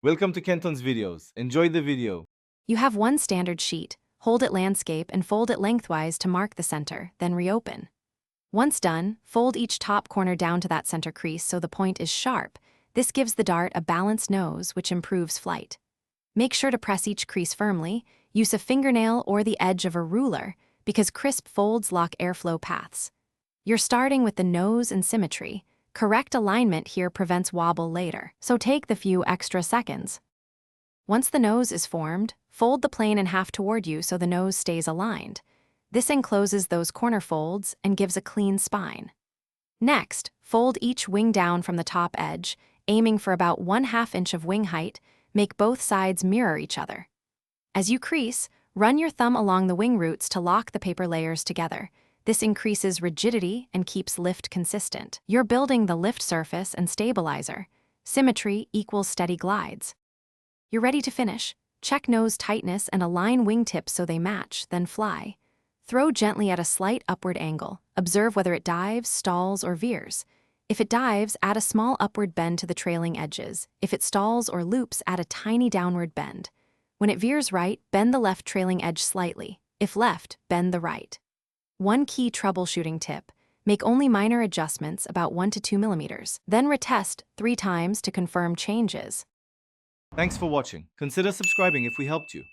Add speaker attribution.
Speaker 1: Welcome to Kenton's videos. Enjoy the video.
Speaker 2: You have one standard sheet. Hold it landscape and fold it lengthwise to mark the center, then reopen. Once done, fold each top corner down to that center crease so the point is sharp. This gives the dart a balanced nose, which improves flight. Make sure to press each crease firmly. Use a fingernail or the edge of a ruler, because crisp folds lock airflow paths. You're starting with the nose and symmetry. Correct alignment here prevents wobble later, so take the few extra seconds. Once the nose is formed, fold the plane in half toward you so the nose stays aligned. This encloses those corner folds and gives a clean spine. Next, fold each wing down from the top edge, aiming for about 1/2 inch of wing height. Make both sides mirror each other. As you crease, run your thumb along the wing roots to lock the paper layers together. This increases rigidity and keeps lift consistent. You're building the lift surface and stabilizer. Symmetry equals steady glides. You're ready to finish. Check nose tightness and align wingtips so they match, then fly. Throw gently at a slight upward angle. Observe whether it dives, stalls, or veers. If it dives, add a small upward bend to the trailing edges. If it stalls or loops, add a tiny downward bend. When it veers right, bend the left trailing edge slightly. If left, bend the right. One key troubleshooting tip: make only minor adjustments, about 1 to 2 millimeters. Then retest 3 times to confirm changes.
Speaker 1: Thanks for watching. Consider subscribing if we helped you.